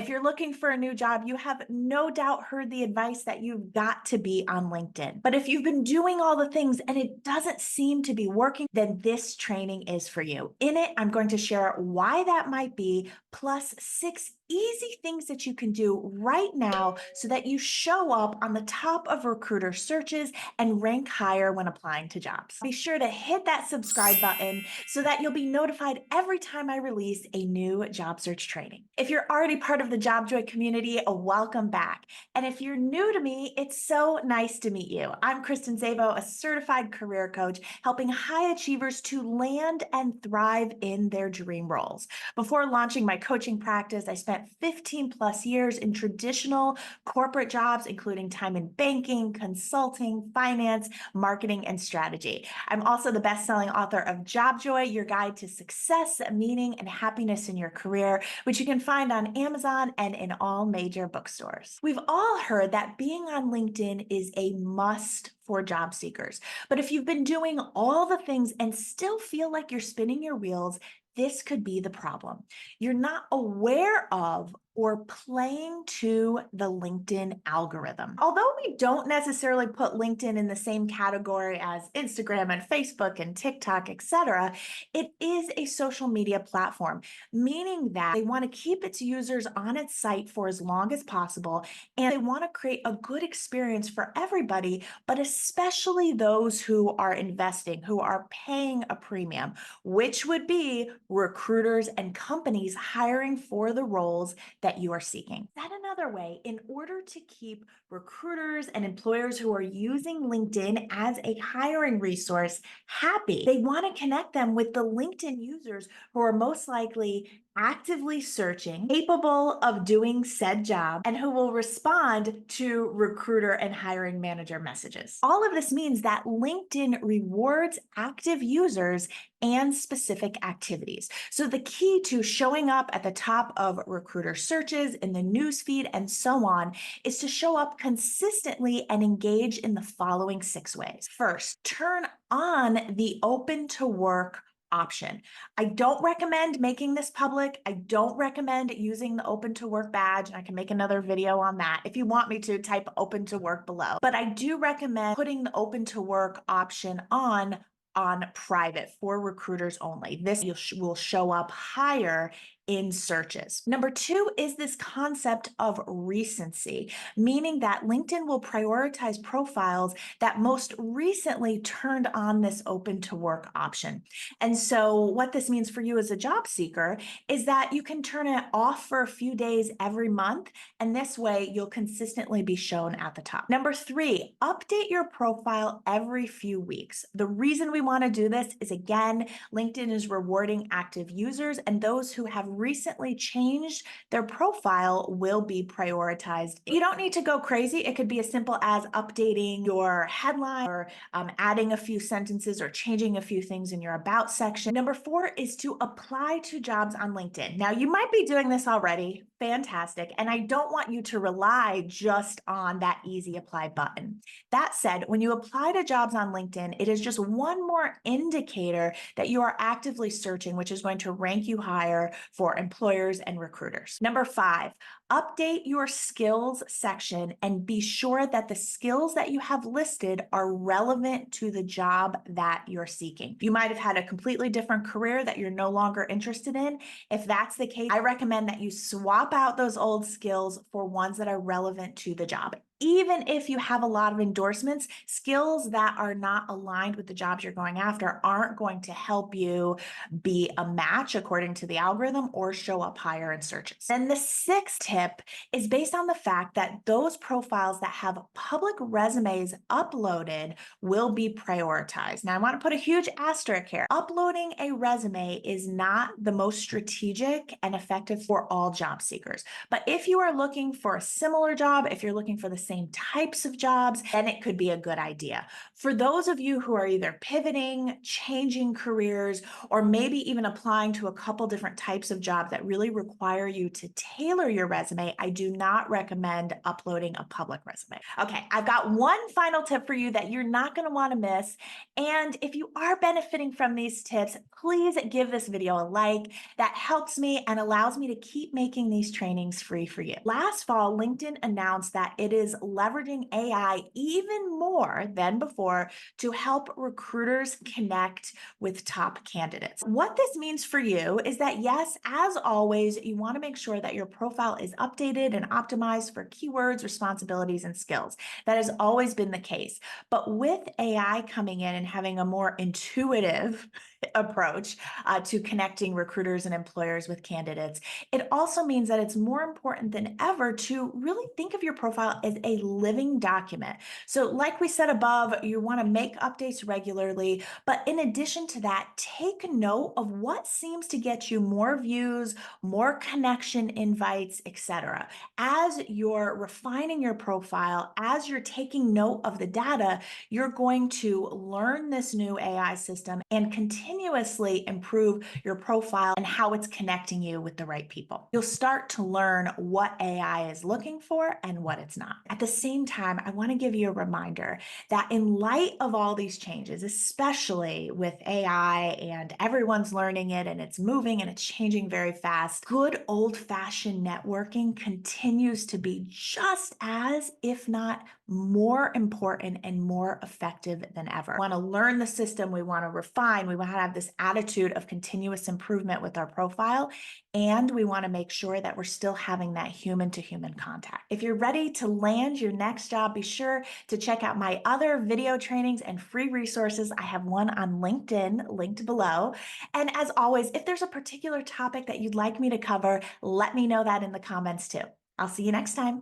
If you're looking for a new job, you have no doubt heard the advice that you've got to be on LinkedIn. But if you've been doing all the things and it doesn't seem to be working, then this training is for you. In it, I'm going to share why that might be, plus 6 easy things that you can do right now so that you show up on the top of recruiter searches and rank higher when applying to jobs. Be sure to hit that subscribe button so that you'll be notified every time I release a new job search training. If you're already part of the JobJoy community, welcome back. And if you're new to me, it's so nice to meet you. I'm Kristen Zavo, a certified career coach, helping high achievers to land and thrive in their dream roles. Before launching my coaching practice, I spent 15 plus years in traditional corporate jobs, including time in banking, consulting, finance, marketing, and strategy. I'm also the best-selling author of JobJoy, Your Guide to Success, Meaning, and Happiness in Your Career, which you can find on Amazon and in all major bookstores. We've all heard that being on LinkedIn is a must for job seekers. But if you've been doing all the things and still feel like you're spinning your wheels, this could be the problem. You're not aware of or playing to the LinkedIn algorithm. Although we don't necessarily put LinkedIn in the same category as Instagram and Facebook and TikTok, etc., it is a social media platform, meaning that they want to keep its users on its site for as long as possible, and they want to create a good experience for everybody, but especially those who are investing, who are paying a premium, which would be recruiters and companies hiring for the roles that you are seeking. Said another way, in order to keep recruiters and employers who are using LinkedIn as a hiring resource happy, they want to connect them with the LinkedIn users who are most likely actively searching, capable of doing said job, and who will respond to recruiter and hiring manager messages. All of this means that LinkedIn rewards active users and specific activities. So the key to showing up at the top of recruiter searches, in the newsfeed, and so on is to show up consistently and engage in the following 6 ways. First, turn on the open to work option. I don't recommend making this public. I don't recommend using the open to work badge, and I can make another video on that. If you want me to, type open to work below. But I do recommend putting the open to work option on private for recruiters only. This will show up higher in searches. Number 2 is this concept of recency, meaning that LinkedIn will prioritize profiles that most recently turned on this open to work option. And so what this means for you as a job seeker is that you can turn it off for a few days every month, and this way you'll consistently be shown at the top. Number 3, update your profile every few weeks. The reason we want to do this is, again, LinkedIn is rewarding active users, and those who have recently changed their profile will be prioritized. You don't need to go crazy. It could be as simple as updating your headline or adding a few sentences or changing a few things in your about section. Number 4 is to apply to jobs on LinkedIn. Now, you might be doing this already. Fantastic. And I don't want you to rely just on that easy apply button. That said, when you apply to jobs on LinkedIn, it is just one more indicator that you are actively searching, which is going to rank you higher for employers and recruiters. Number 5, update your skills section and be sure that the skills that you have listed are relevant to the job that you're seeking. You might have had a completely different career that you're no longer interested in. If that's the case, I recommend that you swap out those old skills for ones that are relevant to the job. Even if you have a lot of endorsements, skills that are not aligned with the jobs you're going after aren't going to help you be a match according to the algorithm or show up higher in searches. And the 6th tip is based on the fact that those profiles that have public resumes uploaded will be prioritized. Now, I want to put a huge asterisk here. Uploading a resume is not the most strategic and effective for all job seekers. But if you are looking for a similar job, if you're looking for the same types of jobs, then it could be a good idea. For those of you who are either pivoting, changing careers, or maybe even applying to a couple different types of jobs that really require you to tailor your resume resume. I do not recommend uploading a public resume. Okay, I've got one final tip for you that you're not going to want to miss. And if you are benefiting from these tips, please give this video a like. That helps me and allows me to keep making these trainings free for you. Last fall, LinkedIn announced that it is leveraging AI even more than before to help recruiters connect with top candidates. What this means for you is that, yes, as always, you want to make sure that your profile is updated and optimized for keywords, responsibilities, and skills. That has always been the case. But with AI coming in and having a more intuitive approach to connecting recruiters and employers with candidates, it also means that it's more important than ever to really think of your profile as a living document. So like we said above, you want to make updates regularly, but in addition to that, take note of what seems to get you more views, more connection invites, etc. As you're refining your profile, as you're taking note of the data, you're going to learn this new AI system and continuously improve your profile and how it's connecting you with the right people. You'll start to learn what AI is looking for and what it's not. At the same time, I want to give you a reminder that in light of all these changes, especially with AI and everyone's learning it and it's moving and it's changing very fast, good old-fashioned networking continues to be just as, if not more important and more effective than ever. We want to learn the system, we want to refine, we want to have this attitude of continuous improvement with our profile, and we want to make sure that we're still having that human-to-human contact. If you're ready to land your next job, be sure to check out my other video trainings and free resources. I have one on LinkedIn linked below. And as always, if there's a particular topic that you'd like me to cover, let me know that in the comments too. I'll see you next time.